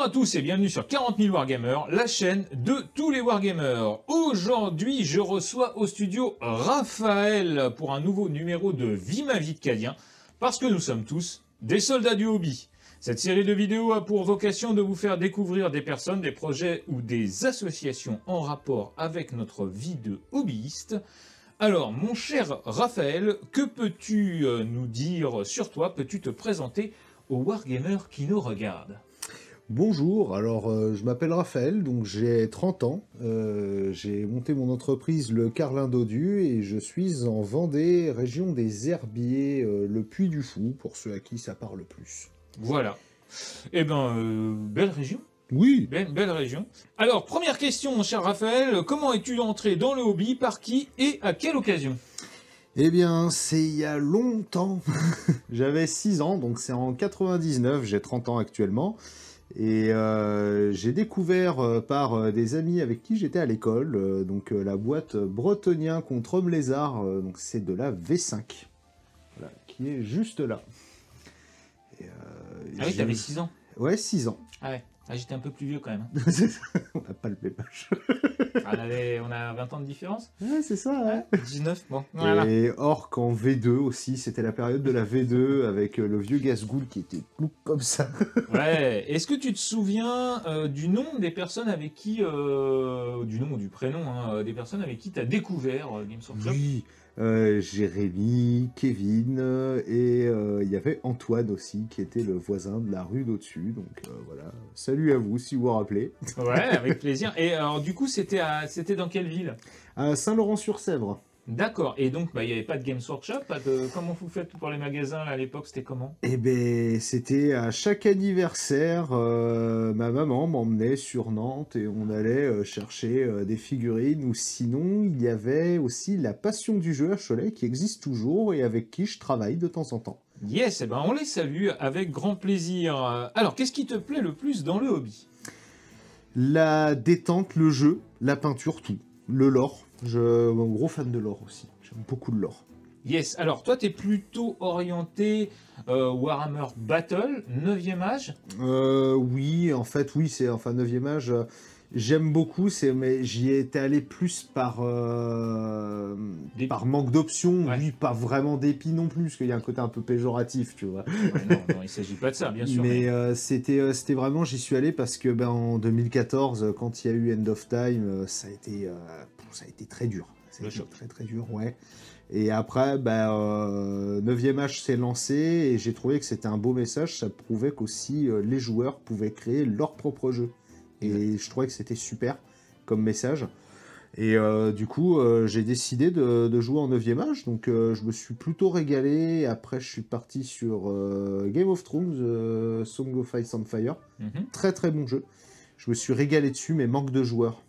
à tous et bienvenue sur 40 000 Wargamers, la chaîne de tous les Wargamers. Aujourd'hui, je reçois au studio Raphaël pour un nouveau numéro de Vie ma vie de Cadien, parce que nous sommes tous des soldats du hobby. Cette série de vidéos a pour vocation de vous faire découvrir des personnes, des projets ou des associations en rapport avec notre vie de hobbyiste. Alors, mon cher Raphaël, que peux-tu nous dire sur toi? Peux-tu te présenter aux Wargamers qui nous regardent? Bonjour, alors je m'appelle Raphaël, donc j'ai 30 ans, j'ai monté mon entreprise le Carlin Dodu et je suis en Vendée, région des Herbiers, le Puy du Fou, pour ceux à qui ça parle plus. Voilà. Eh ben, belle région. Oui. Belle région. Alors, première question, mon cher Raphaël, comment es-tu entré dans le hobby, par qui et à quelle occasion? Eh bien, c'est il y a longtemps, j'avais 6 ans, donc c'est en 99, j'ai 30 ans actuellement. Et j'ai découvert par des amis avec qui j'étais à l'école, la boîte Bretonien contre Homme Lézard, donc c'est de la V5, voilà, qui est juste là. Et, Ah oui, t'avais 6 ans. Ouais, 6 ans. Ah ouais, ah, j'étais un peu plus vieux quand même. On n'a pas le même âge. On a 20 ans de différence. Ouais, c'est ça, ouais. 19, bon, voilà. Et Orc en V2 aussi, c'était la période de la V2 avec le vieux Gasgoul qui était tout comme ça. Ouais, est-ce que tu te souviens du nom des personnes avec qui, du nom ou du prénom, hein, des personnes avec qui tu as découvert Games Workshop? Oui, Jérémy, Kevin, et il y avait Antoine aussi, qui était le voisin de la rue d'au-dessus. Donc voilà, salut à vous si vous vous rappelez. Ouais, avec plaisir. Et alors du coup, c'était dans quelle ville? À Saint-Laurent-sur-Sèvre. D'accord. Et donc, il n'y avait pas de Games Workshop, comment vous faites pour les magasins là, à l'époque? C'était comment? Eh ben, c'était à chaque anniversaire, ma maman m'emmenait sur Nantes et on allait chercher des figurines. Ou sinon, il y avait aussi la Passion du jeu à Cholet qui existe toujours et avec qui je travaille de temps en temps. Yes, eh ben, on les salue avec grand plaisir. Alors, qu'est-ce qui te plaît le plus dans le hobby? La détente, le jeu, la peinture, tout. Le lore. Je suis un gros fan de lore aussi. J'aime beaucoup le lore. Yes, alors toi, tu es plutôt orienté Warhammer Battle, 9e âge? Oui, en fait, oui, c'est enfin 9e âge. J'aime beaucoup, mais j'y étais allé plus par manque d'options. Ouais. Oui, pas vraiment dépit non plus, parce qu'il y a un côté un peu péjoratif, tu vois. Ouais, non, il ne s'agit pas de ça, bien sûr. Mais c'était vraiment, j'y suis allé parce que en 2014, quand il y a eu End of Time, ça a été très dur. Ça a été très très dur, ouais. Et après, 9e âge s'est lancé et j'ai trouvé que c'était un beau message. Ça prouvait qu'aussi les joueurs pouvaient créer leur propre jeu. Et je trouvais que c'était super comme message. Et du coup, j'ai décidé de jouer en 9e âge. Donc je me suis plutôt régalé. Après, je suis parti sur Game of Thrones, Song of Ice and Fire. Très très bon jeu. Je me suis régalé dessus, mais manque de joueurs.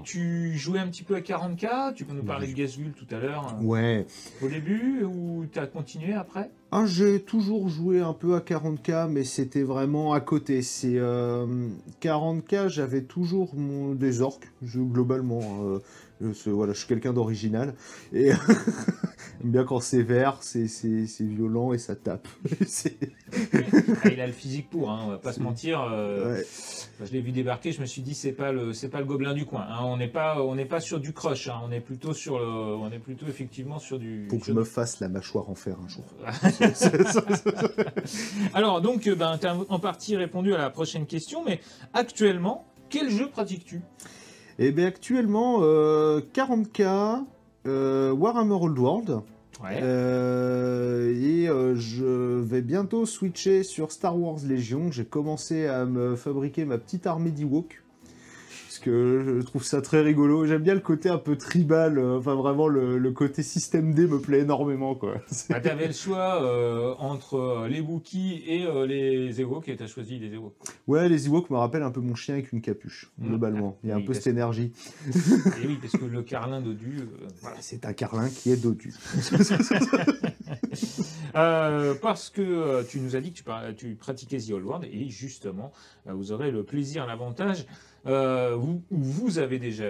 Tu jouais un petit peu à 40K? Tu peux nous parler de Gasgul tout à l'heure? Ouais. Au début, ou tu as continué après? Ah, j'ai toujours joué un peu à 40K, mais c'était vraiment à côté. C'est 40K, j'avais toujours des orques, globalement. Voilà, je suis quelqu'un d'original. Et j'aime bien quand c'est vert, c'est violent et ça tape. Il a le physique pour, hein, on va pas se mentir. Ouais. Je l'ai vu débarquer, je me suis dit c'est pas le gobelin du coin. Hein. On n'est pas sur du crush, hein. On est plutôt effectivement sur du. Faut que je me fasse la mâchoire en fer un jour. Alors donc, tu as en partie répondu à la prochaine question, mais actuellement, quel jeu pratiques-tu? Eh bien actuellement, 40K, Warhammer Old World. Ouais. Je vais bientôt switcher sur Star Wars Légion. J'ai commencé à me fabriquer ma petite armée d'Ewoks. Parce que je trouve ça très rigolo. J'aime bien le côté un peu tribal. Enfin, vraiment, le côté système D me plaît énormément, quoi. T'avais le choix entre les Wookiees et les Ewoks, et t'as choisi les Ewoks. Ouais, les Ewoks me rappellent un peu mon chien avec une capuche, globalement. Il y a un peu cette énergie. Et oui, parce que le Carlin Dodu... voilà. C'est un Carlin qui est dodu. Parce que tu nous as dit que tu pratiquais The Old World, et justement, vous aurez le plaisir et l'avantage, vous avez déjà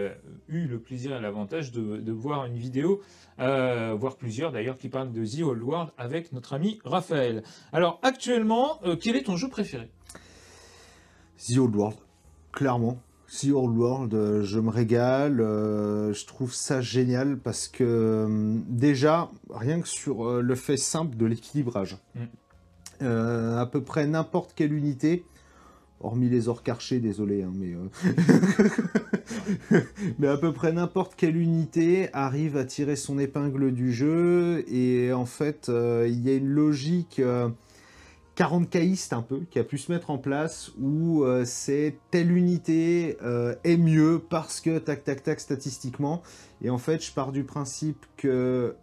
eu le plaisir et l'avantage de voir une vidéo, voire plusieurs d'ailleurs, qui parlent de The Old World avec notre ami Raphaël. Alors actuellement, quel est ton jeu préféré? The Old World, clairement. The Old World, je me régale, je trouve ça génial parce que déjà, rien que sur le fait simple de l'équilibrage, à peu près n'importe quelle unité, hormis les orques archers, désolé, hein, mais à peu près n'importe quelle unité arrive à tirer son épingle du jeu, et en fait, il y a une logique 40Kiste un peu, qui a pu se mettre en place, où c'est telle unité est mieux parce que tac tac tac statistiquement, et en fait je pars du principe que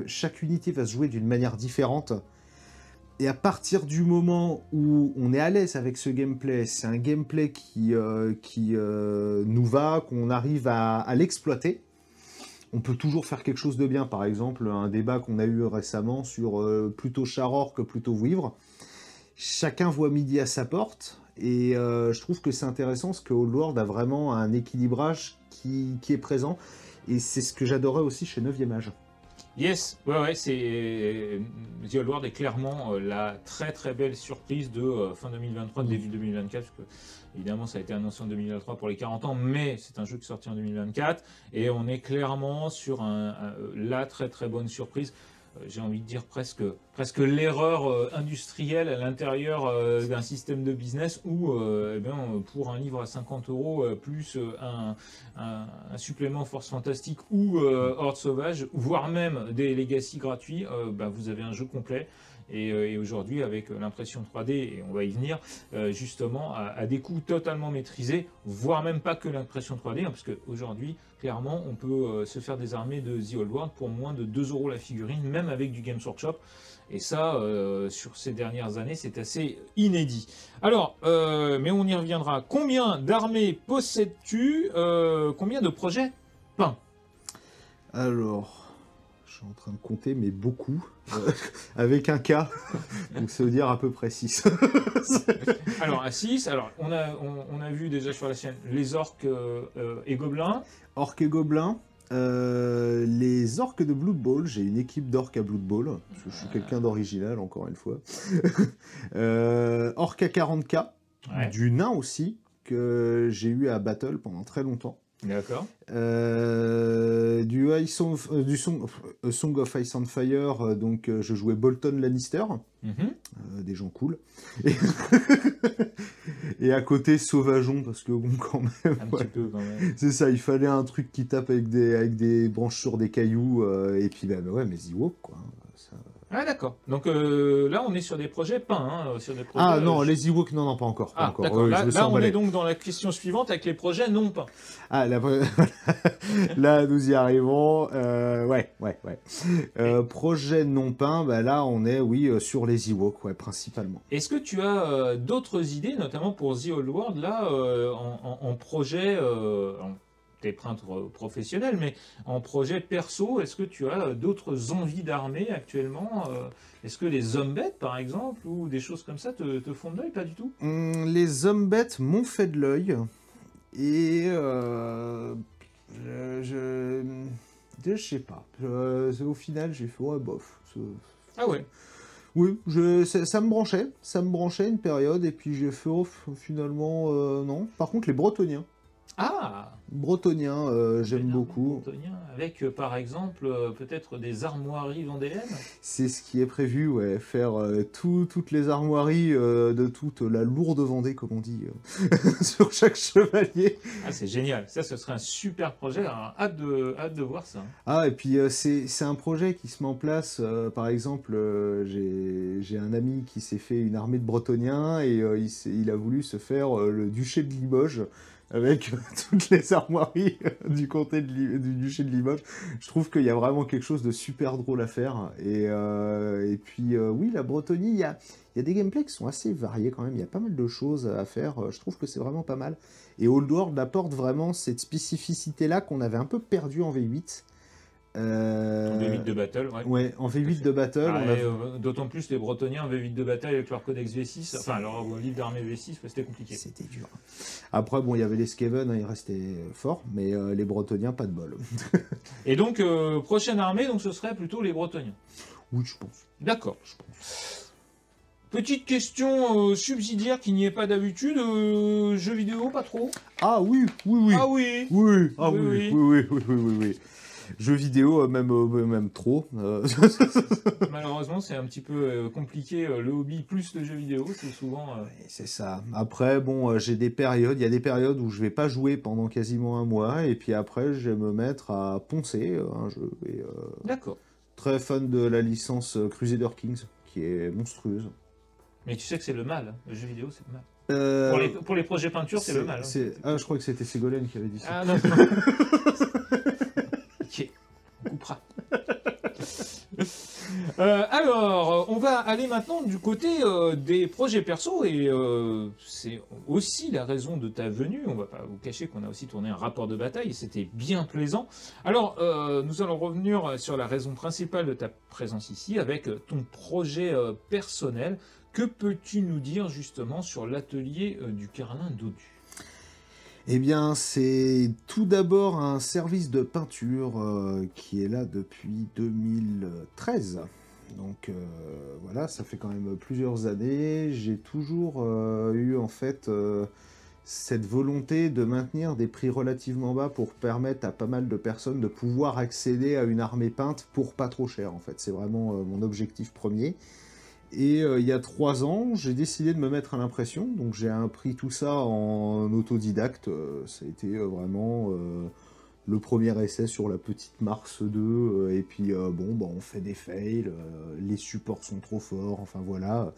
chaque unité va se jouer d'une manière différente, et à partir du moment où on est à l'aise avec ce gameplay, c'est un gameplay qui nous va, qu'on arrive à l'exploiter, on peut toujours faire quelque chose de bien. Par exemple, un débat qu'on a eu récemment sur plutôt char-orc que plutôt vouivre. Chacun voit midi à sa porte, et je trouve que c'est intéressant parce que Old World a vraiment un équilibrage qui est présent, et c'est ce que j'adorais aussi chez 9e Age. Yes, ouais, c'est The Old World est clairement la très très belle surprise de fin 2023, début 2024, parce que évidemment ça a été annoncé en 2023 pour les 40 ans, mais c'est un jeu qui est sorti en 2024, et on est clairement sur la très très bonne surprise. J'ai envie de dire presque l'erreur industrielle à l'intérieur d'un système de business où pour un livre à 50 € plus un supplément Force Fantastique ou Horde Sauvage, voire même des Legacy gratuits, vous avez un jeu complet. Et aujourd'hui, avec l'impression 3D, et on va y venir, justement, à des coûts totalement maîtrisés, voire même pas que l'impression 3D, parce qu'aujourd'hui, clairement, on peut se faire des armées de The Old World pour moins de 2 € la figurine, même avec du Games Workshop. Et ça, sur ces dernières années, c'est assez inédit. Alors, mais on y reviendra. Combien d'armées possèdes-tu? Combien de projets peints? Alors... je suis en train de compter, mais beaucoup, avec un K, donc ça veut dire à peu près 6. Alors, à 6, alors, on a vu déjà sur la chaîne les orques et gobelins. Orques et gobelins, les orques de Blood Bowl, j'ai une équipe d'orques à Blood Bowl, parce que je suis quelqu'un d'original, encore une fois. Orques à 40K, Ouais. du nain aussi, que j'ai eu à Battle pendant très longtemps. D'accord. Du Song of Ice and Fire, donc je jouais Bolton Lannister, des gens cool. Et à côté Sauvageon, parce que bon, quand même. Un petit peu quand même. C'est ça, il fallait un truc qui tape avec des branches sur des cailloux, et puis ouais, mais Ewok, quoi. Ça... Ah d'accord. Donc là, on est sur des projets peints. Sur des projets, ah non, les Ewoks, non, pas encore. Pas encore. D'accord. Là, on emballé. est donc dans la question suivante avec les projets non peints. Ah, là, nous y arrivons. Ouais. Projet non peint, là, on est, oui, sur les Ewoks, ouais, principalement. Est-ce que tu as d'autres idées, notamment pour The Old World, là, en projet... T'es peintre professionnel, mais en projet perso, est-ce que tu as d'autres envies d'armée actuellement? Est-ce que les Zombettes, par exemple, ou des choses comme ça te font de l'œil? Pas du tout? Les Zombettes m'ont fait de l'œil, et je sais pas. Au final, j'ai fait, ouais, bof. Ah ouais. Oui, ça me branchait une période, et puis j'ai fait, finalement, non. Par contre, les Bretoniens. Ah! Bretonien, j'aime beaucoup. Bretonien, avec par exemple peut-être des armoiries vendéennes? C'est ce qui est prévu, ouais, faire toutes les armoiries de toute la lourde Vendée, comme on dit, sur chaque chevalier. Ah, c'est génial, ça ce serait un super projet, alors, hâte de voir ça. Ah, et puis c'est un projet qui se met en place, par exemple, j'ai un ami qui s'est fait une armée de Bretoniens, et il a voulu se faire le duché de Limoges, avec toutes les armoiries du comté du duché de Limoges. Je trouve qu'il y a vraiment quelque chose de super drôle à faire. Et puis, oui, la Bretonie, il y a des gameplays qui sont assez variés quand même. Il y a pas mal de choses à faire. Je trouve que c'est vraiment pas mal. Et Old World apporte vraiment cette spécificité-là qu'on avait un peu perdue en V8. En V8 de Battle, ouais. Ouais, en V8 de Battle. D'autant plus les Bretoniens en V8 de Battle avec leur codex V6, enfin leur livre d'armée V6, c'était compliqué. C'était dur. Après, bon, il y avait les Skaven, ils restaient forts, mais les Bretoniens, pas de bol. Et donc, prochaine armée, donc ce serait plutôt les Bretoniens? Oui, je pense. D'accord. Petite question subsidiaire qui n'y est pas d'habitude, jeux vidéo, pas trop? Ah oui, oui, oui. Ah oui. Oui, ah Oui, oui, oui. oui, oui, oui, oui, oui. Jeux vidéo, même trop. Malheureusement, c'est un petit peu compliqué, le hobby plus le jeu vidéo, c'est souvent... Ouais, c'est ça. Après, bon, j'ai des périodes. Il y a des périodes où je vais pas jouer pendant quasiment un mois, et puis après, je vais me mettre à poncer un jeu. Et, D'accord. très fan de la licence Crusader Kings, qui est monstrueuse. Mais tu sais que c'est le mal, hein. Le jeu vidéo, c'est le mal. Euh, Pour les projets peinture, c'est le mal. Hein. Ah, je crois que c'était Ségolène qui avait dit ça. Ah non. Ok, on coupera. Alors, on va aller maintenant du côté des projets perso et c'est aussi la raison de ta venue. On va pas vous cacher qu'on a aussi tourné un rapport de bataille et c'était bien plaisant. Alors, nous allons revenir sur la raison principale de ta présence ici avec ton projet personnel. Que peux-tu nous dire justement sur l'atelier du Carlin Dodu? Eh bien, c'est tout d'abord un service de peinture qui est là depuis 2013. Donc voilà, ça fait quand même plusieurs années. J'ai toujours eu en fait cette volonté de maintenir des prix relativement bas pour permettre à pas mal de personnes de pouvoir accéder à une armée peinte pour pas trop cher en fait. C'est vraiment mon objectif premier. Et il y a 3 ans, j'ai décidé de me mettre à l'impression, donc j'ai appris tout ça en autodidacte. Ça a été vraiment le premier essai sur la petite Mars 2, et puis bon, bah, on fait des fails, les supports sont trop forts, enfin voilà.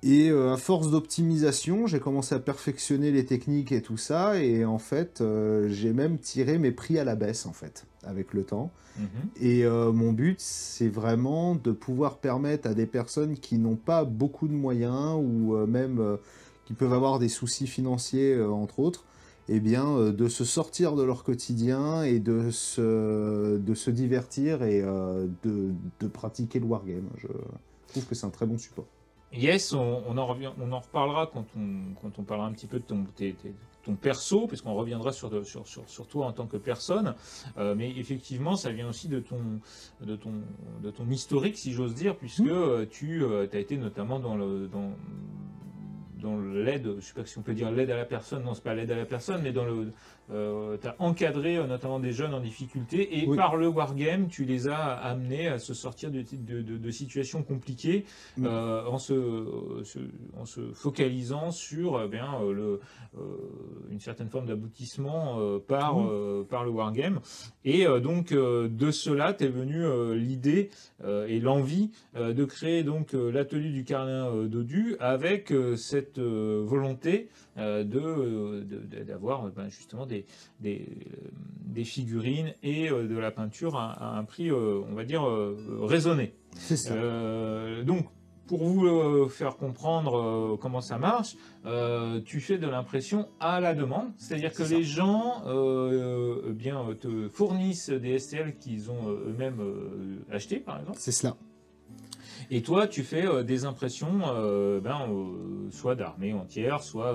Et à force d'optimisation, j'ai commencé à perfectionner les techniques et tout ça, et en fait, j'ai même tiré mes prix à la baisse, en fait, avec le temps. Et mon but, c'est vraiment de pouvoir permettre à des personnes qui n'ont pas beaucoup de moyens, ou même qui peuvent avoir des soucis financiers, entre autres, eh bien, de se sortir de leur quotidien et de se divertir et de pratiquer le wargame. Je trouve que c'est un très bon support. Yes, on en reparlera quand on parlera un petit peu de ton perso, puisqu'on reviendra sur toi en tant que personne. Mais effectivement, ça vient aussi de ton historique, si j'ose dire, puisque tu as été notamment dans l'aide, je ne sais pas si on peut dire l'aide à la personne, non, c'est pas l'aide à la personne, mais tu as encadré notamment des jeunes en difficulté, et Oui. par le wargame, tu les as amenés à se sortir de situations compliquées en se focalisant sur une certaine forme d'aboutissement par le wargame. Et donc de cela t'est venue l'idée et l'envie de créer donc l'atelier du Carlin Dodu avec cette volonté d'avoir justement des figurines et de la peinture à un prix, on va dire, raisonné. C'est ça. Donc, pour vous faire comprendre comment ça marche, tu fais de l'impression à la demande, c'est-à-dire que les gens te fournissent des STL qu'ils ont eux-mêmes achetés, par exemple. C'est cela. Et toi, tu fais des impressions soit d'armées entières, soit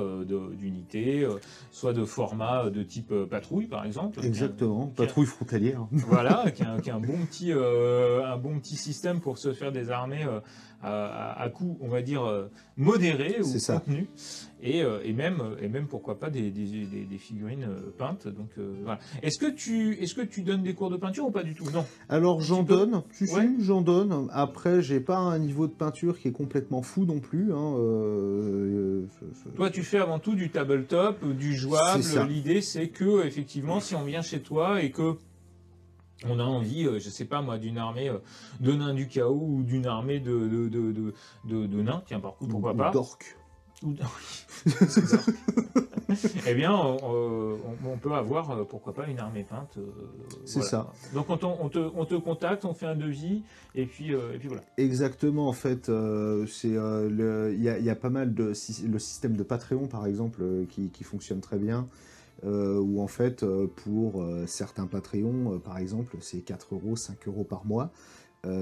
d'unités, soit de format de type patrouille, par exemple. Exactement, patrouille frontalière. Voilà, qui a un bon petit système pour se faire des armées à coût, on va dire, modéré ou contenu. Et même pourquoi pas des figurines peintes. Donc voilà. Est-ce que tu donnes des cours de peinture ou pas du tout? Non. Alors j'en donne, Ouais. j'en donne. Après, j'ai pas un niveau de peinture qui est complètement fou non plus. Hein. Toi, tu fais avant tout du tabletop, du jouable. L'idée, c'est que effectivement, si on vient chez toi et que on a envie, je sais pas moi, d'une armée de nains du chaos ou d'une armée de nains, tiens, par contre, pourquoi pas. D'orques. Eh bien, on peut avoir, pourquoi pas, une armée peinte. C'est voilà. Ça. Donc, on te contacte, on fait un devis, et puis voilà. Exactement, en fait, il y a pas mal le système de Patreon, par exemple, qui fonctionne très bien. Où en fait, pour certains Patreons, par exemple, c'est 4 €, 5 € par mois.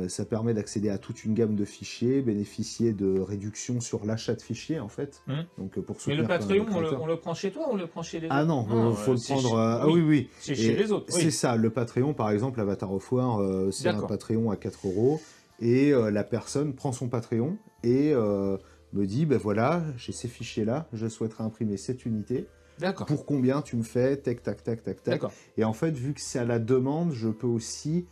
Ça permet d'accéder à toute une gamme de fichiers, bénéficier de réductions sur l'achat de fichiers, en fait. Donc, pour mais le Patreon, on le prend chez toi ou on le prend chez les autres? Ah non, faut le prendre... Ah oui. C'est chez les autres, oui. C'est ça, le Patreon, par exemple, Avatar of War, c'est un Patreon à 4 €, et la personne prend son Patreon, et me dit, ben voilà, j'ai ces fichiers-là, je souhaiterais imprimer cette unité. D'accord. Pour combien tu me fais, tac, tac, tac, tac, tac. Et en fait, vu que c'est à la demande, je peux aussi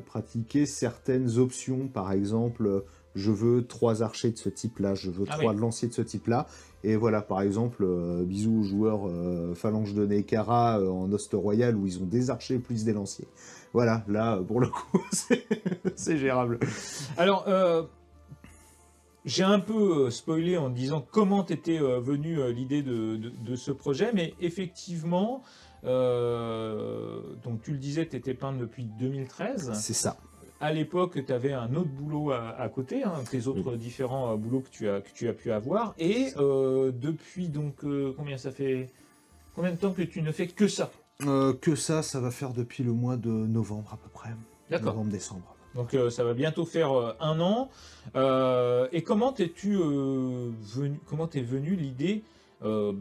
pratiquer certaines options. Par exemple, je veux 3 archers de ce type-là, je veux 3 lanciers de ce type-là. Et voilà, par exemple, bisous aux joueurs Phalange de Nekara en Host Royal où ils ont des archers plus des lanciers. Voilà, là, pour le coup, c'est gérable. Alors, j'ai un peu spoilé en disant comment t'étais venue l'idée de ce projet, mais effectivement, donc tu le disais, tu étais peintre depuis 2013. C'est ça. À l'époque, tu avais un autre boulot à côté, tes autres différents boulots que tu as pu avoir. Et depuis, donc, combien de temps que tu ne fais que ça? Que ça va faire depuis le mois de novembre à peu près. D'accord. Novembre-décembre. Donc ça va bientôt faire 1 an. Et comment t'es venu l'idée d'en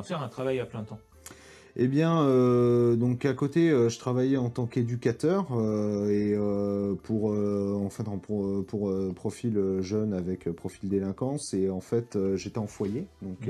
faire un travail à plein temps? Eh bien, donc à côté, je travaillais en tant qu'éducateur pour profil jeune avec profil délinquance et en fait j'étais en foyer donc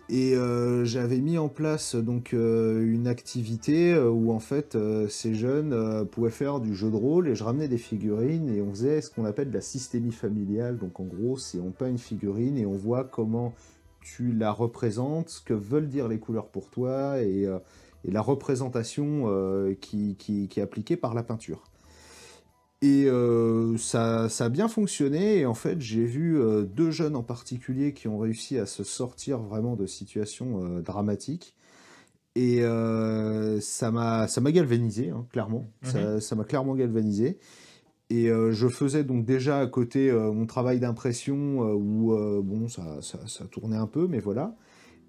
j'avais mis en place donc une activité où en fait ces jeunes pouvaient faire du jeu de rôle et je ramenais des figurines et on faisait ce qu'on appelle de la systémie familiale. Donc en gros, c'est on peint une figurine et on voit comment tu la représentes, ce que veulent dire les couleurs pour toi et la représentation qui est appliquée par la peinture. Et ça a bien fonctionné et en fait j'ai vu 2 jeunes en particulier qui ont réussi à se sortir vraiment de situations dramatiques et ça m'a galvanisé, hein, clairement. Ça m'a clairement galvanisé. Et je faisais donc déjà à côté mon travail d'impression où bon ça tournait un peu, mais voilà.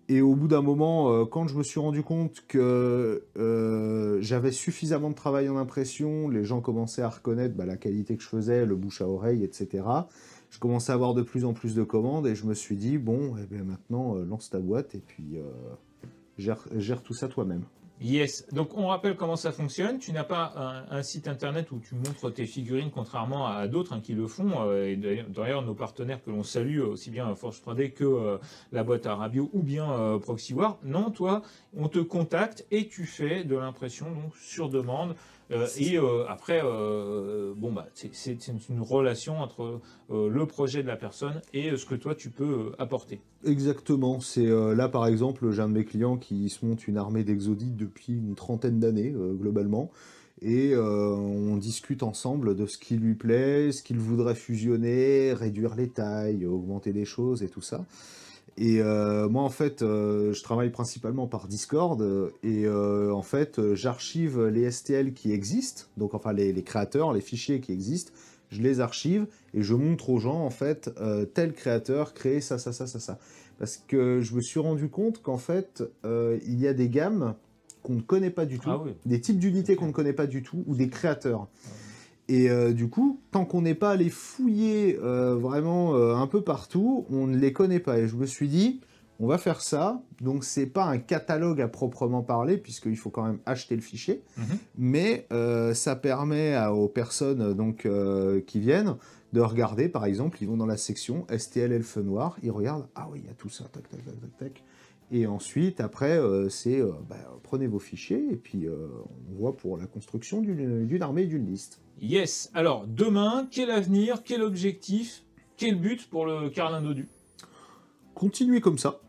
Et au bout d'un moment, quand je me suis rendu compte que j'avais suffisamment de travail en impression, les gens commençaient à reconnaître la qualité que je faisais, le bouche à oreille, etc. Je commençais à avoir de plus en plus de commandes et je me suis dit, bon, eh bien maintenant, lance ta boîte et puis gère tout ça toi-même. Yes, donc on rappelle comment ça fonctionne. Tu n'as pas un site internet où tu montres tes figurines, contrairement à d'autres qui le font. Et d'ailleurs, nos partenaires que l'on salue, aussi bien Forge 3D que la boîte à Rabio ou bien Proxy War. Non, toi, on te contacte et tu fais de l'impression donc sur demande. Après, c'est une relation entre le projet de la personne et ce que toi tu peux apporter. Exactement. C'est là par exemple, j'ai un de mes clients qui se monte une armée d'exodites depuis une 30aine d'années globalement, et on discute ensemble de ce qui lui plaît, ce qu'il voudrait fusionner, réduire les tailles, augmenter des choses et tout ça. Et moi, en fait, je travaille principalement par Discord et en fait, j'archive les STL qui existent, donc enfin les créateurs, les fichiers qui existent, je les archive et je montre aux gens, en fait, tel créateur crée ça. Parce que je me suis rendu compte qu'en fait, il y a des gammes qu'on ne connaît pas du tout, des types d'unités qu'on ne connaît pas du tout, ou des créateurs. Et du coup, tant qu'on n'est pas allé fouiller vraiment un peu partout, on ne les connaît pas. Et je me suis dit, on va faire ça. Donc, c'est pas un catalogue à proprement parler, puisqu'il faut quand même acheter le fichier. Mais ça permet aux personnes donc, qui viennent de regarder, par exemple, ils vont dans la section STL Elfe Noir, ils regardent, ah oui, il y a tout ça, tac, tac, tac, tac, tac. Et ensuite, après, prenez vos fichiers et puis on voit pour la construction d'une armée et d'une liste. Yes. Alors, demain, quel avenir, quel objectif, quel but pour le Carlin Dodu? Continuer comme ça.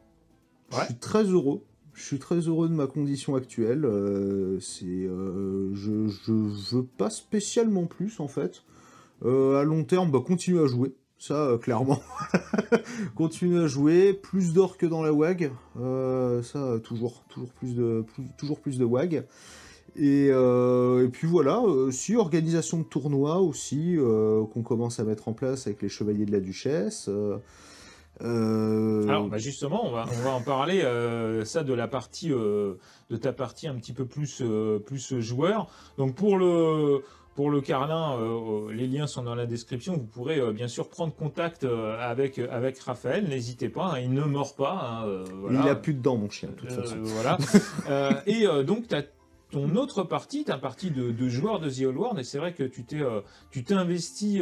Ouais. Je suis très heureux. Je suis très heureux de ma condition actuelle. Je veux pas spécialement plus, en fait. À long terme, continuer à jouer. Ça, clairement. Continuer à jouer. Plus d'or que dans la WAG. Ça, toujours plus de WAG. Et puis voilà, si organisation de tournois aussi, qu'on commence à mettre en place avec les Chevaliers de la Duchesse. Alors justement, on va en parler, ça de la partie, de ta partie un petit peu plus joueur. Donc pour le Carlin, les liens sont dans la description. Vous pourrez bien sûr prendre contact avec Raphaël. N'hésitez pas, hein, il ne mord pas. Voilà. Il n'a plus de dents, mon chien, de toute façon. Voilà. Donc, tu as ton autre partie, tu as un parti de joueur de The Old World, et c'est vrai que tu t'es investi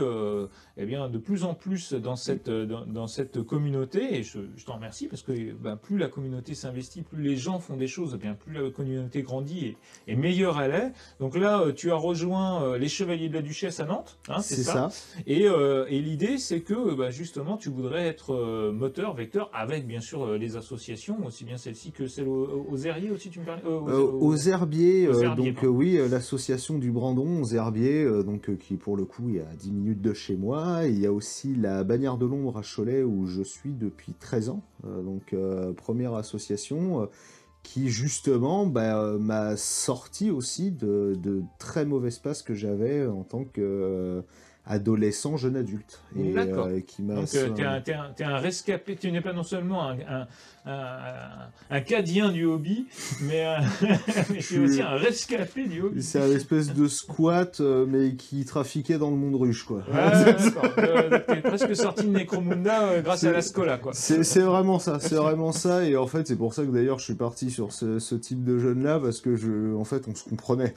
eh bien, de plus en plus dans cette communauté, et je t'en remercie, parce que plus la communauté s'investit, plus les gens font des choses, eh bien, plus la communauté grandit et meilleure elle est. Donc là, tu as rejoint les Chevaliers de la Duchesse à Nantes, hein, c'est ça. Et l'idée, c'est que justement, tu voudrais être moteur, vecteur, avec bien sûr les associations, aussi bien celle-ci que celle aux Herbiers aussi, tu me parlais aux Herbiers, donc oui, l'association du Brandon aux Herbiers, qui pour le coup est à 10 minutes de chez moi. Et il y a aussi la Bannière de l'Ombre à Cholet où je suis depuis 13 ans, première association qui justement m'a sorti aussi de très mauvaises passes que j'avais en tant que adolescent, jeune adulte. D'accord. Qui m'a Donc t'es un rescapé, tu n'es pas non seulement un cadien du hobby, mais tu es aussi un rescapé du hobby. C'est un espèce de squat, mais qui trafiquait dans le monde ruche, quoi. Ouais, t'es presque sorti de Necromunda grâce à la Scola, quoi. C'est vraiment ça, c'est vraiment ça, et en fait c'est pour ça que d'ailleurs je suis parti sur ce type de jeune-là, parce que en fait on se comprenait.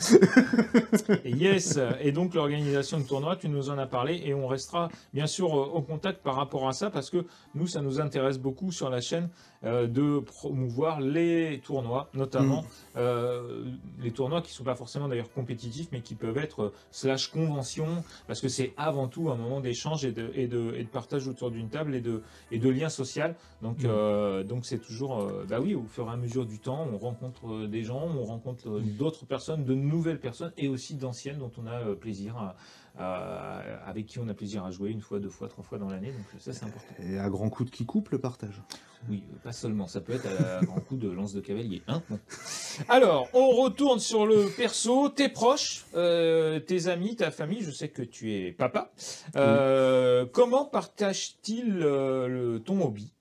Yes, et donc l'organisation de tournoi, tu nous en as parlé, et on restera bien sûr au contact par rapport à ça, parce que nous, ça nous intéresse beaucoup sur la chaîne de promouvoir les tournois, notamment les tournois qui ne sont pas forcément d'ailleurs compétitifs, mais qui peuvent être / convention, parce que c'est avant tout un moment d'échange et de partage autour d'une table et de lien social. Donc c'est toujours, oui, au fur et à mesure du temps, on rencontre des gens, on rencontre d'autres personnes, de nouvelles personnes, et aussi d'anciennes dont on a plaisir avec qui on a plaisir à jouer 1 fois, 2 fois, 3 fois dans l'année, donc ça c'est important. Et à grands coups de qui coupe le partage. Oui, pas seulement, ça peut être à grands coups de lance de cavalier. Hein, bon. Alors, on retourne sur le perso, tes proches, tes amis, ta famille, je sais que tu es papa. Comment partagent-ils ton hobby?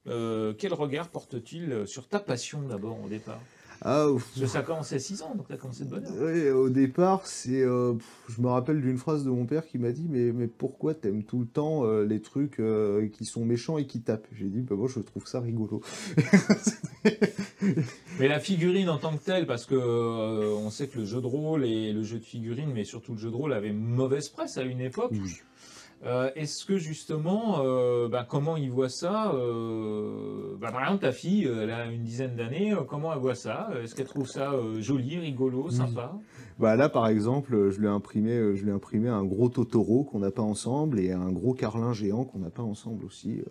Quel regard portent-ils sur ta passion d'abord au départ? Parce que ça a commencé à 6 ans, donc tu as commencé de bonne heure. Oui, au départ, je me rappelle d'une phrase de mon père qui m'a dit mais pourquoi t'aimes tout le temps les trucs qui sont méchants et qui tapent? J'ai dit moi je trouve ça rigolo. Mais la figurine en tant que telle, parce que on sait que le jeu de rôle et le jeu de figurine, mais surtout le jeu de rôle, avait mauvaise presse à une époque. Oui. Est-ce que justement, comment ils voient ça par exemple, ta fille, elle a une dizaine d'années, comment elle voit ça? Est-ce qu'elle trouve ça joli, rigolo, sympa? Là, par exemple, je lui ai imprimé un gros Totoro qu'on n'a pas ensemble et un gros Carlin géant qu'on n'a pas ensemble aussi.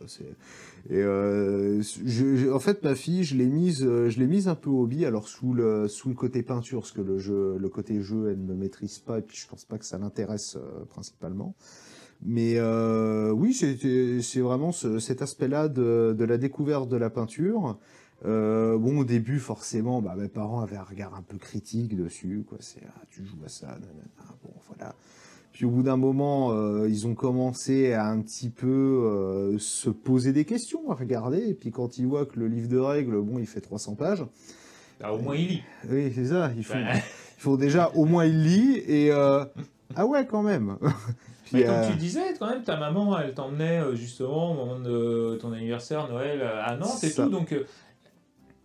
En fait, ma fille, je l'ai mise un peu au hobby, alors sous le côté peinture, parce que le côté jeu, elle ne maîtrise pas, et puis je pense pas que ça l'intéresse principalement. Mais oui, c'est vraiment cet aspect-là de la découverte de la peinture. Au début, forcément, mes parents avaient un regard un peu critique dessus, quoi. Tu joues à ça, nanana, bon, voilà. Puis au bout d'un moment, ils ont commencé à un petit peu se poser des questions, à regarder. Et puis quand ils voient que le livre de règles, il fait 300 pages. Au moins, il lit. Oui, c'est ça. Il faut déjà, au moins, il lit. Et ah ouais, quand même. Mais comme tu disais, quand même, ta maman, elle t'emmenait justement au moment de ton anniversaire, Noël, à Nantes et tout. Donc,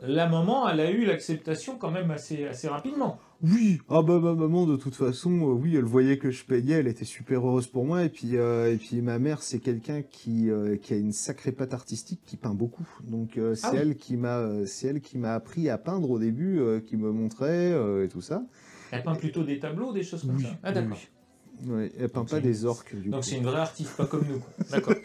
la maman, elle a eu l'acceptation quand même assez rapidement. Oui, ma maman, de toute façon, oui, elle voyait que je payais, elle était super heureuse pour moi. Et puis ma mère, c'est quelqu'un qui a une sacrée patte artistique, qui peint beaucoup. Donc, c'est elle qui m'a appris à peindre au début, qui me montrait et tout ça. Elle peint plutôt des tableaux, des choses comme ça? Ah, d'accord. Oui, elle peint pas des orques, du coup. Donc c'est une vraie artiste, pas comme nous. D'accord.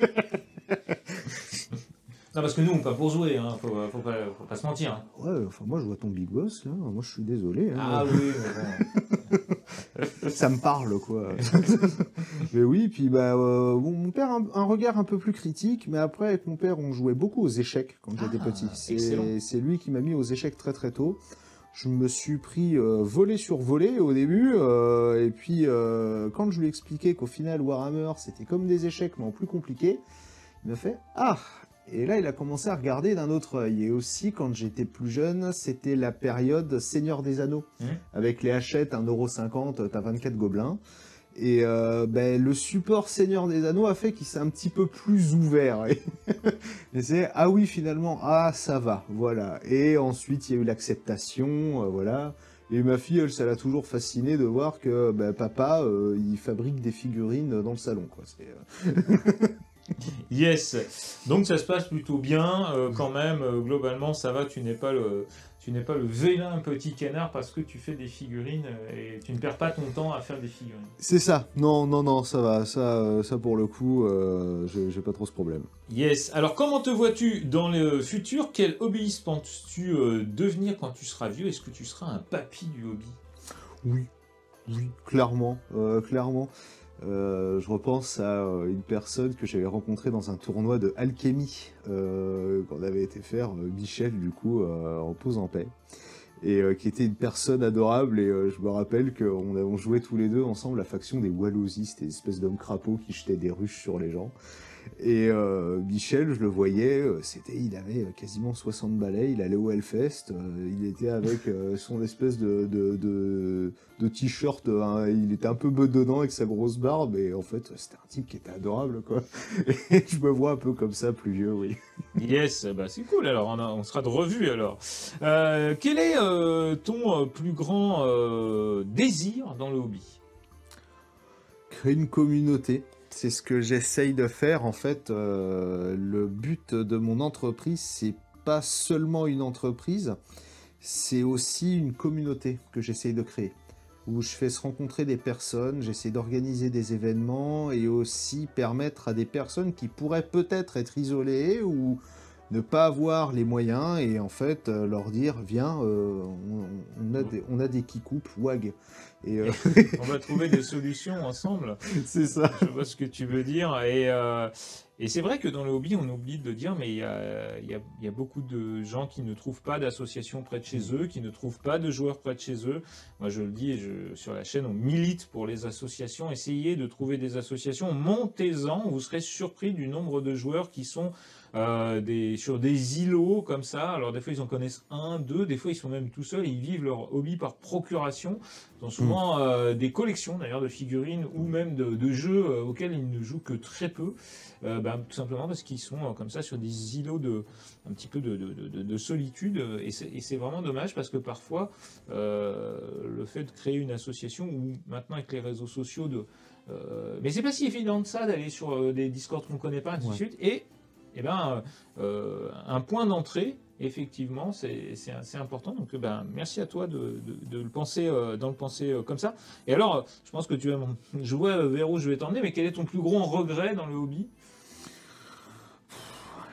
Non, parce que nous, on peint pour jouer, hein. Faut pas se mentir. Hein. Ouais, enfin, moi, je vois ton Big Boss, là. Moi, je suis désolé. Hein. Ah oui, mais bon. Ça me parle, quoi. Mais oui, puis, mon père a un regard un peu plus critique, mais après, avec mon père, on jouait beaucoup aux échecs quand j'étais petit. C'est lui qui m'a mis aux échecs très, très tôt. Je me suis pris volet sur volet au début, et puis quand je lui ai expliqué qu'au final Warhammer c'était comme des échecs mais en plus compliqué, il m'a fait « Ah !» Et là il a commencé à regarder d'un autre œil. Et aussi quand j'étais plus jeune, c'était la période Seigneur des Anneaux, avec les hachettes 1,50 €, t'as 24 gobelins. Et le support Seigneur des Anneaux a fait qu'il s'est un petit peu plus ouvert. Et c'est ah oui finalement, ah ça va, voilà. Et ensuite il y a eu l'acceptation, voilà. Et ma fille, elle, ça l'a toujours fasciné de voir que bah, papa, il fabrique des figurines dans le salon, quoi. Yes. Donc ça se passe plutôt bien quand même. Globalement, ça va. Tu n'es pas le vilain petit canard parce que tu fais des figurines et tu ne perds pas ton temps à faire des figurines. C'est ça. Non, non, non, ça va. Ça pour le coup, j'ai pas trop ce problème. Yes. Alors comment te vois-tu dans le futur? Quel hobbyiste penses-tu devenir quand tu seras vieux? Est-ce que tu seras un papy du hobby? Oui, oui, clairement, clairement. Je repense à une personne que j'avais rencontrée dans un tournoi de alchimie qu'on avait été faire, Michel, du coup, en pause en paix, et qui était une personne adorable. Et je me rappelle qu'on jouait tous les deux ensemble la faction des Wallosies, c'était des espèces d'hommes crapauds qui jetaient des ruches sur les gens. Et Michel, je le voyais, il avait quasiment 60 balais, il allait au Hellfest, il était avec son espèce de t-shirt, il était un peu bedonnant avec sa grosse barbe, et en fait, c'était un type qui était adorable, quoi. Et je me vois un peu comme ça, plus vieux, oui. Yes, bah c'est cool, alors on sera de revue alors. Quel est ton plus grand désir dans le hobby? Créer une communauté. C'est ce que j'essaye de faire. En fait, le but de mon entreprise, c'est pas seulement une entreprise, c'est aussi une communauté que j'essaye de créer, où je fais se rencontrer des personnes, j'essaie d'organiser des événements et aussi permettre à des personnes qui pourraient peut-être être isolées ou ne pas avoir les moyens et en fait leur dire viens, on a des kikoupes, WAG. Et On va trouver des solutions ensemble. c'est ça. Je vois ce que tu veux dire. Et c'est vrai que dans le hobby, on oublie de dire, mais il y a beaucoup de gens qui ne trouvent pas d'association près de chez eux, qui ne trouvent pas de joueurs près de chez eux. Moi, je le dis, sur la chaîne, on milite pour les associations. Essayez de trouver des associations, montez-en. Vous serez surpris du nombre de joueurs qui sont sur des îlots comme ça. Alors des fois ils en connaissent un, deux, des fois ils sont même tout seuls et ils vivent leur hobby par procuration. Ils ont souvent des collections d'ailleurs de figurines ou même de jeux auxquels ils ne jouent que très peu. Tout simplement parce qu'ils sont comme ça sur des îlots un petit peu de solitude et c'est vraiment dommage parce que parfois le fait de créer une association ou maintenant avec les réseaux sociaux mais c'est pas si évident de ça d'aller sur des Discord qu'on connaît pas ainsi de suite et un point d'entrée, effectivement, c'est important. Donc, merci à toi de le penser, d'en le penser comme ça. Et alors, je pense que je vois vers où je vais t'emmener, mais quel est ton plus gros regret dans le hobby?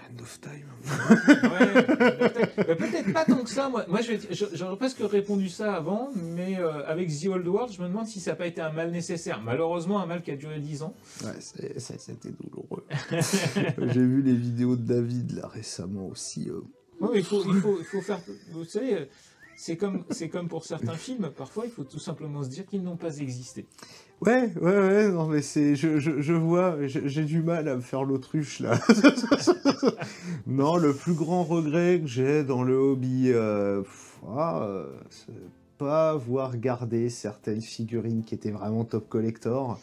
End of Time. Ouais, peut-être pas tant que ça. Moi j'aurais presque répondu ça avant, mais avec The Old World, je me demande si ça n'a pas été un mal nécessaire. Malheureusement, un mal qui a duré 10 ans. Ouais, c'était douloureux. J'ai vu les vidéos de David là récemment aussi. Oui, il faut faire. Vous savez, c'est comme pour certains films. Parfois, il faut tout simplement se dire qu'ils n'ont pas existé. Ouais, non mais je vois, j'ai du mal à me faire l'autruche là. Non, le plus grand regret que j'ai dans le hobby, c'est pas avoir gardé certaines figurines qui étaient vraiment top collector.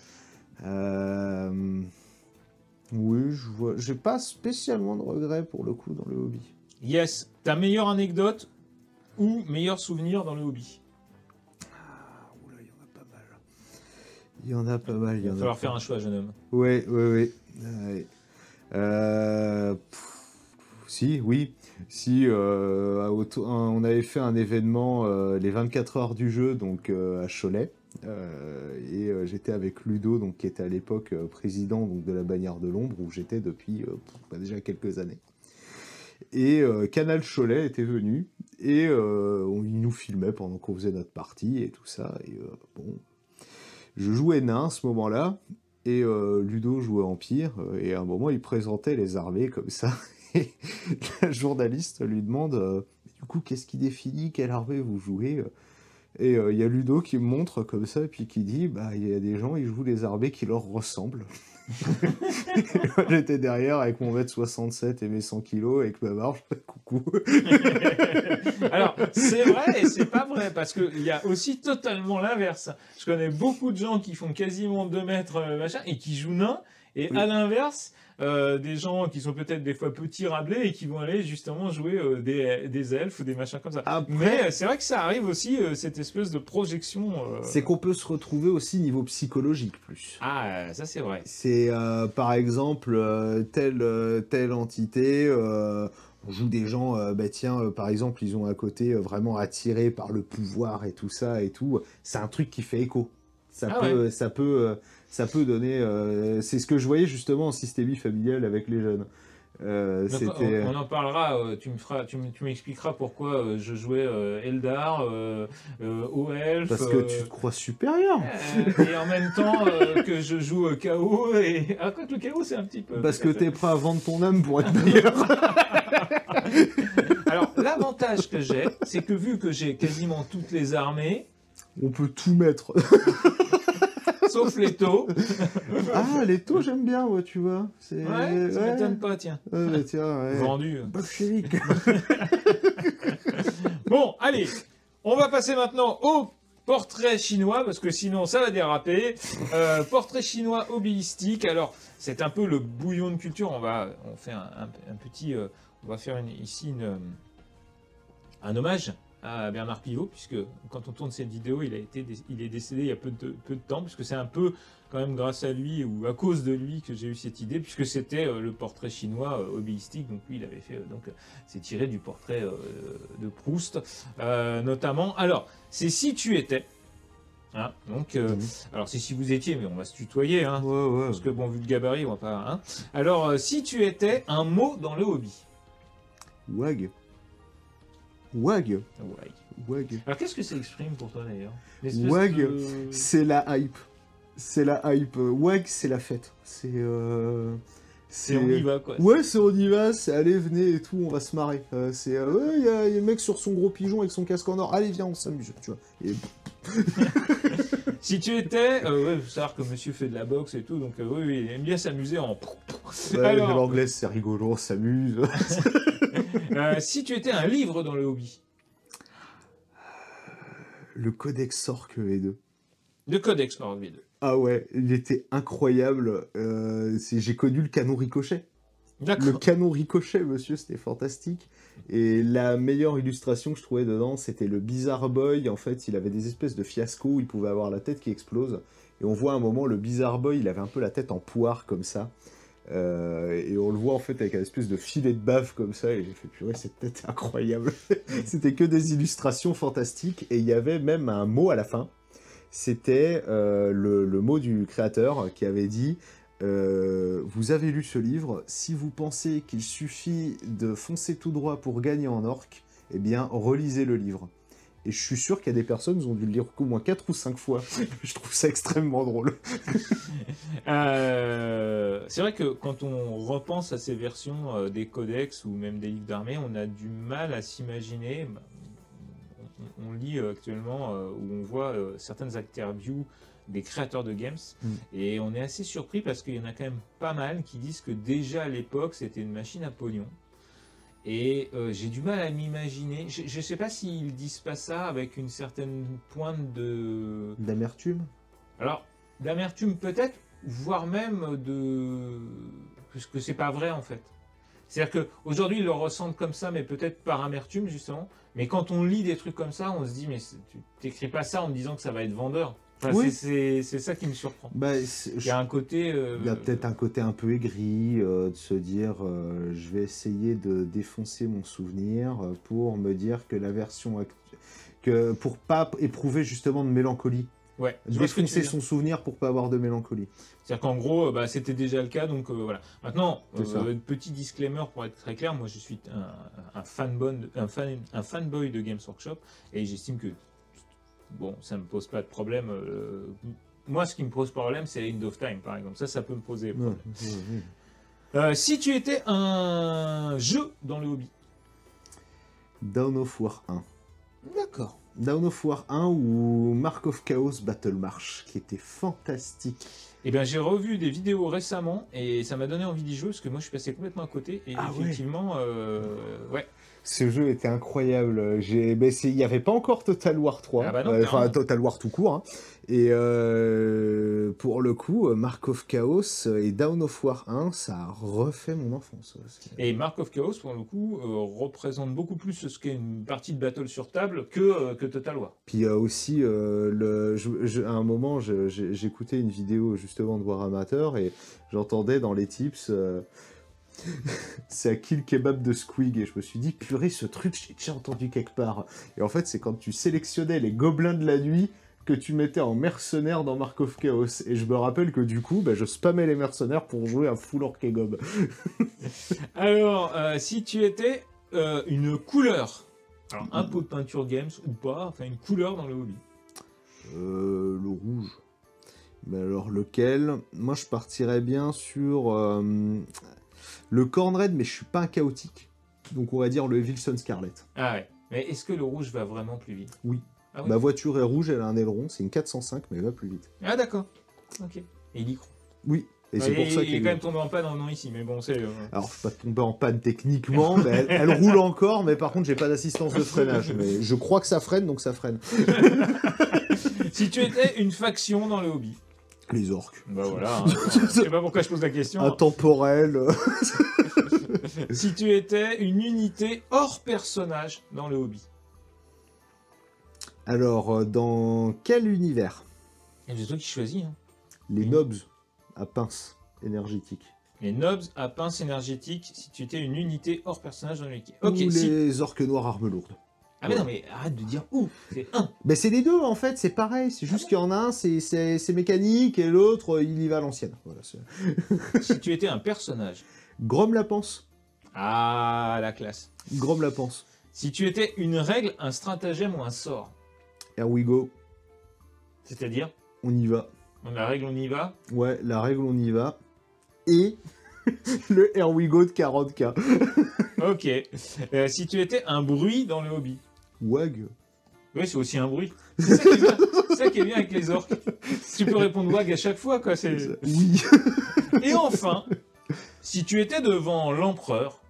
Oui, j'ai pas spécialement de regrets pour le coup dans le hobby. Yes, ta meilleure anecdote ou meilleur souvenir dans le hobby? Il y en a pas mal. Il va falloir faire un choix, jeune homme. Ouais. Si, on avait fait un événement, les 24 heures du jeu, donc à Cholet, et j'étais avec Ludo, donc qui était à l'époque président donc, de la Bannière de l'Ombre, où j'étais depuis déjà quelques années. Et Canal Cholet était venu, et il nous filmait pendant qu'on faisait notre partie et tout ça, et bon... Je jouais nain à ce moment-là, et Ludo jouait Empire, et à un moment, il présentait les armées comme ça, et la journaliste lui demande du coup, qu'est-ce qui définit quelle armée vous jouez? Et il y a Ludo qui me montre comme ça, et puis qui dit, il y a des gens, ils jouent les armées qui leur ressemblent. Moi, j'étais derrière avec mon mètre 67 et mes 100 kilos, avec ma marche, coucou. Alors, c'est vrai et c'est pas vrai, parce qu'il y a aussi totalement l'inverse. Je connais beaucoup de gens qui font quasiment 2 mètres, machin, et qui jouent nain, et oui. À l'inverse, des gens qui sont peut-être des fois petits rablés et qui vont aller justement jouer des elfes ou des machins comme ça. Après, Mais c'est vrai que ça arrive aussi, cette espèce de projection. c'est qu'on peut se retrouver aussi niveau psychologique plus. Ah, ça c'est vrai. C'est par exemple telle entité. On joue des gens, bah tiens, par exemple, ils ont un côté vraiment attiré par le pouvoir et tout ça et tout. C'est un truc qui fait écho. Ça peut donner. C'est ce que je voyais justement en systémie familiale avec les jeunes. Donc, on en parlera, tu m'expliqueras pourquoi je jouais Eldar, au Elf. Parce que tu te crois supérieur. Et en même temps que je joue KO. Et... Ah, quoi que le KO, c'est un petit peu. Parce que t'es prêt à vendre ton âme pour être meilleur. Alors, l'avantage que j'ai, c'est que vu que j'ai quasiment toutes les armées. On peut tout mettre. Sauf les taux. Ah, les taux, j'aime bien, ouais, tu vois. Ouais, ça m'étonne pas, tiens. Ouais, tiens, ouais. Vendu. Bolchevique. Bon, allez, on va passer maintenant au portrait chinois, parce que sinon ça va déraper. Portrait chinois hobbyistique. Alors, c'est un peu le bouillon de culture. On fait un petit... on va faire ici un hommage à Bernard Pivot, puisque quand on tourne cette vidéo, il est décédé il y a peu de temps, puisque c'est un peu quand même grâce à lui ou à cause de lui que j'ai eu cette idée, puisque c'était le portrait chinois hobbyistique. Donc lui, il avait fait, c'est tiré du portrait de Proust, notamment. Alors, c'est Si tu étais. Hein, donc, alors c'est Si vous étiez, mais on va se tutoyer, hein, Ouais. parce que bon, vu le gabarit, on va pas. Hein. Alors, si tu étais un mot dans le hobby. Wag. Alors qu'est-ce que ça exprime pour toi d'ailleurs? Wag, c'est la hype. C'est la hype. Wag, c'est la fête. C'est on y va quoi. Ouais, c'est on y va, c'est allez, venez et tout, on va se marrer. C'est ouais, il y a le mec sur son gros pigeon avec son casque en or. Allez, viens, on s'amuse, tu vois. Et... Si tu étais, ouais, faut savoir que monsieur fait de la boxe et tout, donc oui, il aime bien s'amuser en. Ouais, alors... l'anglais, c'est rigolo, on s'amuse. Si tu étais un livre dans le hobby. Le Codex Orc V2. Le Codex Orc V2. Ah ouais, il était incroyable. J'ai connu le canon ricochet. D'accord. Le canon ricochet, monsieur, c'était fantastique. Et la meilleure illustration que je trouvais dedans, c'était le Bizarre Boy. En fait, il avait des espèces de fiascos où il pouvait avoir la tête qui explose. Et on voit à un moment, le Bizarre Boy, il avait un peu la tête en poire comme ça. Et on le voit en fait avec un espèce de filet de baffe comme ça. Et j'ai fait, purée, cette tête est incroyable. C'était que des illustrations fantastiques. Et il y avait même un mot à la fin. C'était le mot du créateur qui avait dit... vous avez lu ce livre, si vous pensez qu'il suffit de foncer tout droit pour gagner en orc, eh bien, relisez le livre. Et je suis sûr qu'il y a des personnes qui ont dû le lire au moins 4 ou 5 fois. Je trouve ça extrêmement drôle. C'est vrai que quand on repense à ces versions des codex ou même des livres d'armée, on a du mal à s'imaginer... On lit actuellement où on voit certaines interviews des créateurs de games, et on est assez surpris parce qu'il y en a quand même pas mal qui disent que déjà à l'époque c'était une machine à pognon, et j'ai du mal à m'imaginer, je sais pas s'ils disent pas ça avec une certaine pointe d'amertume. Alors d'amertume peut-être, voire même que c'est pas vrai en fait. C'est-à-dire qu'aujourd'hui, ils le ressentent comme ça, mais peut-être par amertume, justement. Mais quand on lit des trucs comme ça, on se dit, mais tu t'écris pas ça en me disant que ça va être vendeur. Enfin, oui. C'est ça qui me surprend. Bah, il y a un côté... Il y a peut-être un côté un peu aigri de se dire, je vais essayer de défoncer mon souvenir pour me dire que la version... pour pas éprouver justement de mélancolie. Ouais, défoncer son souvenir pour pas avoir de mélancolie. C'est-à-dire qu'en gros, c'était déjà le cas, donc voilà. Maintenant, petit disclaimer pour être très clair, moi je suis un fanboy de Games Workshop, et j'estime que bon, ça me pose pas de problème. Moi, ce qui me pose problème, c'est End of Time, par exemple. Ça peut me poser problème. Si tu étais un jeu dans le hobby. Dawn of War 1. D'accord. Dawn of War 1 ou Mark of Chaos Battle March, qui était fantastique. Eh bien, j'ai revu des vidéos récemment et ça m'a donné envie d'y jouer parce que moi je suis passé complètement à côté et effectivement, ouais. Ce jeu était incroyable. Il n'y avait pas encore Total War 3, Ah bah non, enfin Total War tout court. Hein. Et pour le coup, Mark of Chaos et Dawn of War 1, ça a refait mon enfance. Et Mark of Chaos, pour le coup, représente beaucoup plus ce qu'est une partie de battle sur table que Total War. Puis aussi, à un moment, j'écoutais une vidéo justement de War Amateur et j'entendais dans les tips... c'est à Kill Kebab de Squig et je me suis dit purée ce truc j'ai déjà entendu quelque part et en fait c'est quand tu sélectionnais les gobelins de la nuit que tu mettais en mercenaires dans Mark of Chaos et je me rappelle que du coup je spammais les mercenaires pour jouer à full orc et gob. Alors si tu étais une couleur, alors un pot de peinture games ou pas, enfin une couleur dans le hobby. Le rouge. Mais alors lequel? Moi je partirais bien sur le Corn Red, mais je suis pas un chaotique. Donc on va dire le Wilson Scarlet. Ah ouais. Mais est-ce que le rouge va vraiment plus vite? Oui. Ah oui. Ma voiture est rouge, elle a un aileron, c'est une 405, mais elle va plus vite. Ah d'accord. Ok. Et il y croit. Oui. Et c'est pour ça qu'il est quand même tombé en panne en venant ici, mais bon, c'est... Alors, je suis pas tombé en panne techniquement, mais elle roule encore, mais par contre, j'ai pas d'assistance de freinage. Mais je crois que ça freine, donc ça freine. Si tu étais une faction dans le hobby. Les orques. Bah voilà, hein, je sais pas pourquoi je pose la question. Intemporel. Si tu étais une unité hors personnage dans le hobby. Alors, dans quel univers? Et c'est toi qui choisis. Hein. Les nobs à pince énergétique. Les nobs à pince énergétique, si tu étais une unité hors personnage dans l'équipe. Ok. Ou les orques noirs armes lourdes. Ah mais non, mais arrête de dire où. C'est un. Ben c'est les deux en fait, c'est pareil. C'est juste qu'il y en a un, c'est mécanique, et l'autre, il y va à l'ancienne. Voilà, si tu étais un personnage. Grom la pense. Ah, la classe. Grom la pense. Si tu étais une règle, un stratagème ou un sort. Here we go. C'est-à-dire? On y va. La règle, on y va. Ouais, la règle, on y va. Et le Here we go de 40K. Ok. Si tu étais un bruit dans le hobby. Wag. Oui, c'est aussi un bruit. C'est ça qui est bien avec les orques. Tu peux répondre wag à chaque fois, quoi. Oui. Et enfin, si tu étais devant l'empereur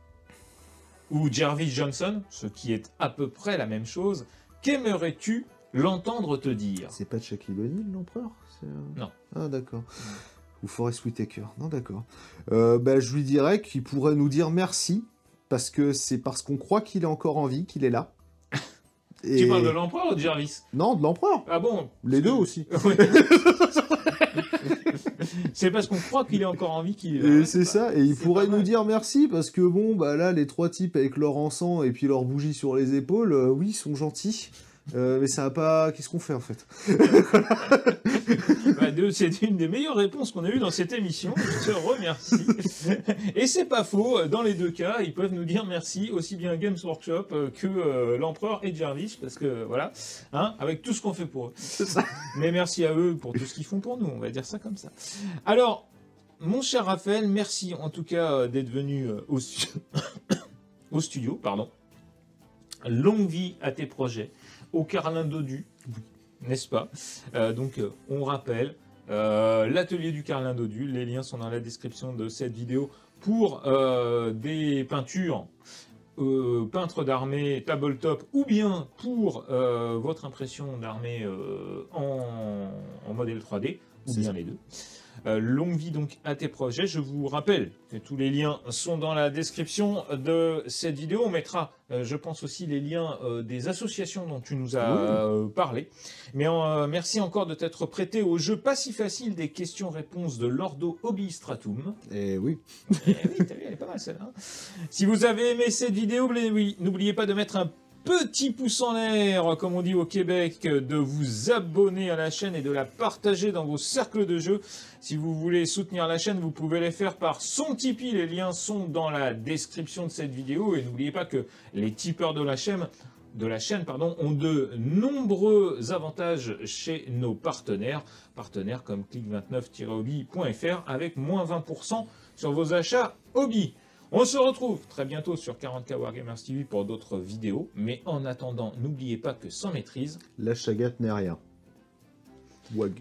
ou Jarvis Johnson, ce qui est à peu près la même chose, qu'aimerais-tu l'entendre te dire? C'est pas Shaquille O'Neal, l'empereur? Non. Ah, d'accord. Ou Forest Whitaker. Non, d'accord. Je lui dirais qu'il pourrait nous dire merci, parce que c'est parce qu'on croit qu'il est encore en vie qu'il est là. Et... Tu parles de l'empereur ou de Jarvis? Non, de l'empereur. Ah bon? Les deux aussi. Ouais. C'est parce qu'on croit qu'il est encore en vie qu'il est là. C'est ça, et il pourrait nous dire merci, parce que bon, là, les trois types avec leur encens et puis leur bougie sur les épaules, oui, ils sont gentils. Mais ça va pas... Qu'est-ce qu'on fait en fait? C'est une des meilleures réponses qu'on a eues dans cette émission. Je te remercie. Et c'est pas faux. Dans les deux cas, ils peuvent nous dire merci, aussi bien Games Workshop que l'Empereur et Jarvis, parce que voilà, hein, avec tout ce qu'on fait pour eux. Mais merci à eux pour tout ce qu'ils font pour nous, on va dire ça comme ça. Alors, mon cher Raphaël, merci en tout cas d'être venu au studio, pardon. Longue vie à tes projets. Au Carlin Dodu, n'est-ce pas? Donc, on rappelle, l'atelier du Carlin Dodu, les liens sont dans la description de cette vidéo pour des peintures, peintre d'armée, tabletop, ou bien pour votre impression d'armée en modèle 3D, ou bien les deux. Longue vie donc à tes projets. Je vous rappelle que tous les liens sont dans la description de cette vidéo. On mettra, je pense aussi, les liens des associations dont tu nous as parlé. Mais merci encore de t'être prêté au jeu pas si facile des questions-réponses de Lordo Hobbystratum. Eh oui. Eh oui, t'as vu, elle est pas mal celle-là. Si vous avez aimé cette vidéo, oui, n'oubliez pas de mettre un petit pouce en l'air, comme on dit au Québec, de vous abonner à la chaîne et de la partager dans vos cercles de jeu. Si vous voulez soutenir la chaîne, vous pouvez les faire par son Tipeee. Les liens sont dans la description de cette vidéo. Et n'oubliez pas que les tipeurs de la chaîne, ont de nombreux avantages chez nos partenaires. Partenaires comme click29-hobby.fr avec moins 20% sur vos achats hobby. On se retrouve très bientôt sur 40K Wargamers TV pour d'autres vidéos. Mais en attendant, n'oubliez pas que sans maîtrise, la chagate n'est rien. Wag.